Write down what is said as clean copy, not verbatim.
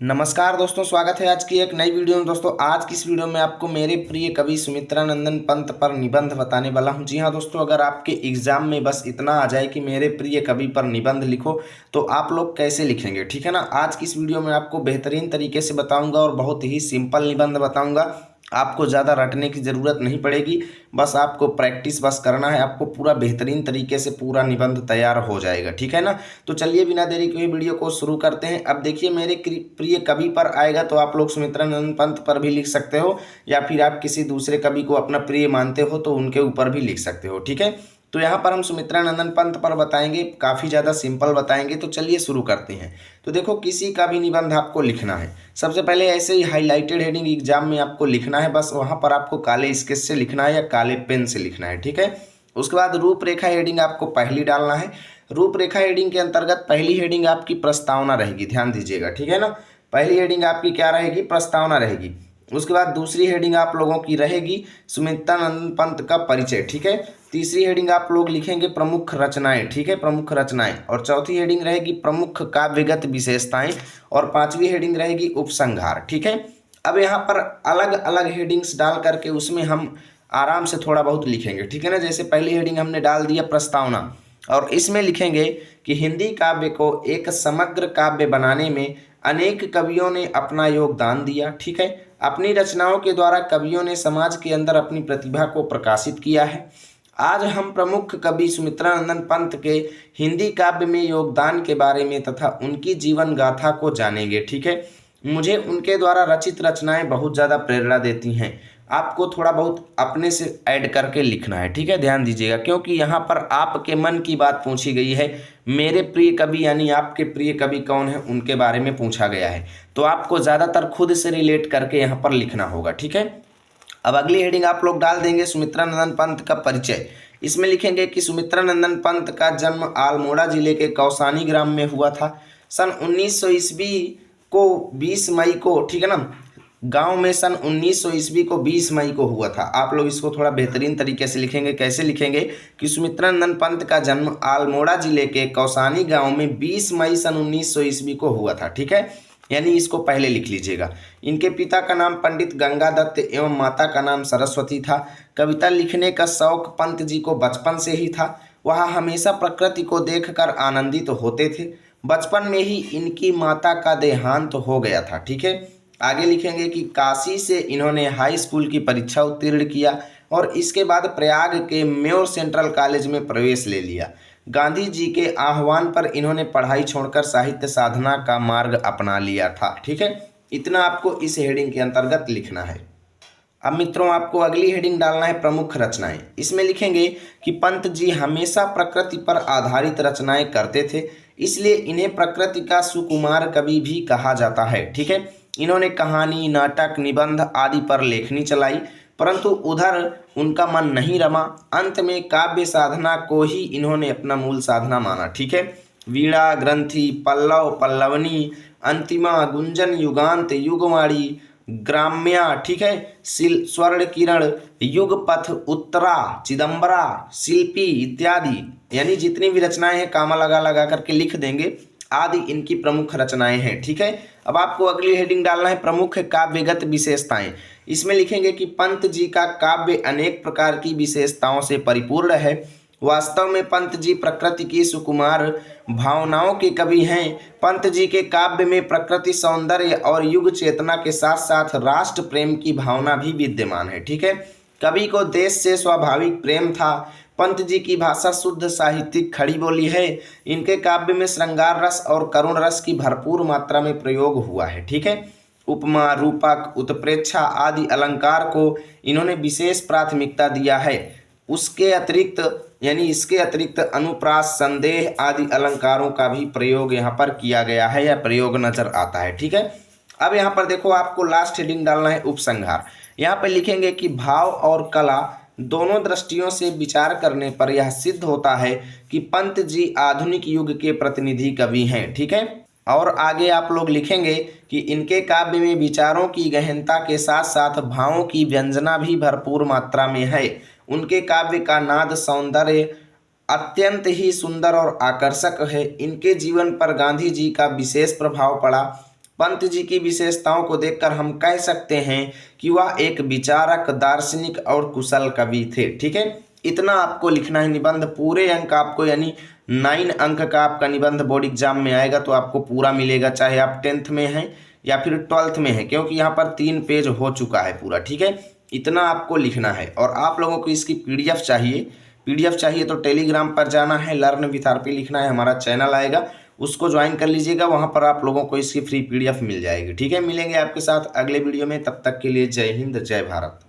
नमस्कार दोस्तों, स्वागत है आज की एक नई वीडियो में। दोस्तों, आज की इस वीडियो में आपको मेरे प्रिय कवि सुमित्रानंदन पंत पर निबंध बताने वाला हूं। जी हां दोस्तों, अगर आपके एग्जाम में बस इतना आ जाए कि मेरे प्रिय कवि पर निबंध लिखो तो आप लोग कैसे लिखेंगे, ठीक है ना। आज की इस वीडियो में आपको बेहतरीन तरीके से बताऊंगा और बहुत ही सिंपल निबंध बताऊंगा। आपको ज़्यादा रटने की ज़रूरत नहीं पड़ेगी, बस आपको प्रैक्टिस बस करना है। आपको पूरा बेहतरीन तरीके से पूरा निबंध तैयार हो जाएगा, ठीक है ना। तो चलिए बिना देरी किए वीडियो को शुरू करते हैं। अब देखिए, मेरे प्रिय कवि पर आएगा तो आप लोग सुमित्रानंद पंत पर भी लिख सकते हो, या फिर आप किसी दूसरे कवि को अपना प्रिय मानते हो तो उनके ऊपर भी लिख सकते हो, ठीक है। तो यहाँ पर हम सुमित्रानंदन पंत पर बताएंगे, काफ़ी ज़्यादा सिंपल बताएंगे। तो चलिए शुरू करते हैं। तो देखो, किसी का भी निबंध आपको लिखना है, सबसे पहले ऐसे ही हाईलाइटेड हेडिंग एग्जाम में आपको लिखना है। बस वहाँ पर आपको काले स्केच से लिखना है या काले पेन से लिखना है, ठीक है। उसके बाद रूपरेखा हेडिंग आपको पहली डालना है। रूपरेखा हेडिंग के अंतर्गत पहली हेडिंग आपकी प्रस्तावना रहेगी, ध्यान दीजिएगा, ठीक है ना। पहली हेडिंग आपकी क्या रहेगी? प्रस्तावना रहेगी। उसके बाद दूसरी हेडिंग आप लोगों की रहेगी सुमित्रानंद पंत का परिचय, ठीक है। तीसरी हेडिंग आप लोग लिखेंगे प्रमुख रचनाएं, ठीक है, प्रमुख रचनाएं। और चौथी हेडिंग रहेगी प्रमुख काव्यगत विशेषताएं। और पांचवी हेडिंग रहेगी उपसंहार, ठीक है। अब यहाँ पर अलग अलग हेडिंग्स डाल करके उसमें हम आराम से थोड़ा बहुत लिखेंगे, ठीक है ना। जैसे पहली हेडिंग हमने डाल दिया प्रस्तावना, और इसमें लिखेंगे कि हिंदी काव्य को एक समग्र काव्य बनाने में अनेक कवियों ने अपना योगदान दिया, ठीक है। अपनी रचनाओं के द्वारा कवियों ने समाज के अंदर अपनी प्रतिभा को प्रकाशित किया है। आज हम प्रमुख कवि सुमित्रानंदन पंत के हिंदी काव्य में योगदान के बारे में तथा उनकी जीवन गाथा को जानेंगे, ठीक है। मुझे उनके द्वारा रचित रचनाएं बहुत ज़्यादा प्रेरणा देती हैं। आपको थोड़ा बहुत अपने से ऐड करके लिखना है, ठीक है, ध्यान दीजिएगा, क्योंकि यहाँ पर आपके मन की बात पूछी गई है। मेरे प्रिय कवि यानी आपके प्रिय कवि कौन है उनके बारे में पूछा गया है, तो आपको ज़्यादातर खुद से रिलेट करके यहाँ पर लिखना होगा, ठीक है। अब अगली हेडिंग आप लोग डाल देंगे सुमित्रानंदन पंत का परिचय। इसमें लिखेंगे कि सुमित्रानंदन पंत का जन्म अल्मोड़ा जिले के कौसानी ग्राम में हुआ था। सन 1900 ईस्वी को 20 मई को, ठीक है ना, गांव में सन 1900 ईस्वी को 20 मई को हुआ था। आप लोग इसको थोड़ा बेहतरीन तरीके से लिखेंगे। कैसे लिखेंगे कि सुमित्रानंदन पंत का जन्म अल्मोड़ा जिले के कौसानी गांव में 20 मई सन 1900 ईस्वी को हुआ था, ठीक है। यानी इसको पहले लिख लीजिएगा। इनके पिता का नाम पंडित गंगादत्त एवं माता का नाम सरस्वती था। कविता लिखने का शौक पंत जी को बचपन से ही था। वह हमेशा प्रकृति को देखकर आनंदित होते थे। बचपन में ही इनकी माता का देहांत हो गया था, ठीक है। आगे लिखेंगे कि काशी से इन्होंने हाई स्कूल की परीक्षा उत्तीर्ण किया और इसके बाद प्रयाग के म्योर सेंट्रल कॉलेज में प्रवेश ले लिया। गांधी जी के आह्वान पर इन्होंने पढ़ाई छोड़कर साहित्य साधना का मार्ग अपना लिया था, ठीक है। इतना आपको इस हेडिंग के अंतर्गत लिखना है। अब मित्रों, आपको अगली हेडिंग डालना है प्रमुख रचनाएं। इसमें लिखेंगे कि पंत जी हमेशा प्रकृति पर आधारित रचनाएं करते थे, इसलिए इन्हें प्रकृति का सुकुमार कवि भी कहा जाता है, ठीक है। इन्होंने कहानी, नाटक, निबंध आदि पर लेखनी चलाई, परंतु उधर उनका मन नहीं रमा। अंत में काव्य साधना को ही इन्होंने अपना मूल साधना माना, ठीक है। वीणा, ग्रंथि, पल्लव, पल्लवनी, अंतिमा, गुंजन, युगांत, युगवाणी, ग्राम्या, ठीक है, स्वर्ण किरण, युगपथ, उत्तरा, चिदंबरा, शिल्पी इत्यादि, यानी जितनी भी रचनाएं हैं कामा लगा लगा करके लिख देंगे, आदि इनकी प्रमुख रचनाएं हैं, ठीक है। अब आपको अगली हेडिंग डालना है प्रमुख काव्यगत विशेषताएं। इसमें लिखेंगे कि पंत जी का काव्य अनेक प्रकार की विशेषताओं से परिपूर्ण है। वास्तव में पंत जी प्रकृति की सुकुमार भावनाओं के कवि हैं। पंत जी के काव्य में प्रकृति सौंदर्य और युग चेतना के साथ साथ राष्ट्र प्रेम की भावना भी विद्यमान है, ठीक है। कवि को देश से स्वाभाविक प्रेम था। पंत जी की भाषा शुद्ध साहित्यिक खड़ी बोली है। इनके काव्य में श्रृंगार रस और करुण रस की भरपूर मात्रा में प्रयोग हुआ है, ठीक है। उपमा, रूपक, उत्प्रेक्षा आदि अलंकार को इन्होंने विशेष प्राथमिकता दिया है। उसके अतिरिक्त यानी इसके अतिरिक्त अनुप्रास, संदेह आदि अलंकारों का भी प्रयोग यहाँ पर किया गया है या प्रयोग नजर आता है, ठीक है। अब यहाँ पर देखो, आपको लास्ट हेडिंग डालना है उपसंहार। यहाँ पर लिखेंगे कि भाव और कला दोनों दृष्टियों से विचार करने पर यह सिद्ध होता है कि पंत जी आधुनिक युग के प्रतिनिधि कवि हैं, ठीक है। और आगे आप लोग लिखेंगे कि इनके काव्य में विचारों की गहनता के साथ साथ भावों की व्यंजना भी भरपूर मात्रा में है। उनके काव्य का नाद सौंदर्य अत्यंत ही सुंदर और आकर्षक है। इनके जीवन पर गांधी जी का विशेष प्रभाव पड़ा। पंत जी की विशेषताओं को देखकर हम कह सकते हैं कि वह एक विचारक, दार्शनिक और कुशल कवि थे। ठीक है, इतना आपको लिखना है निबंध। पूरे अंक आपको यानी 9 अंक का आपका निबंध बोर्ड एग्जाम में आएगा तो आपको पूरा मिलेगा, चाहे आप 10th में हैं या फिर 12th में हैं, क्योंकि यहाँ पर 3 पेज हो चुका है पूरा। ठीक है, इतना आपको लिखना है। और आप लोगों को इसकी पीडीएफ चाहिए तो टेलीग्राम पर जाना है, लर्न विथ आरपी लिखना है, हमारा चैनल आएगा, उसको ज्वाइन कर लीजिएगा। वहां पर आप लोगों को इसकी फ्री पीडीएफ मिल जाएगी। ठीक है, मिलेंगे आपके साथ अगले वीडियो में, तब तक के लिए जय हिंद, जय भारत।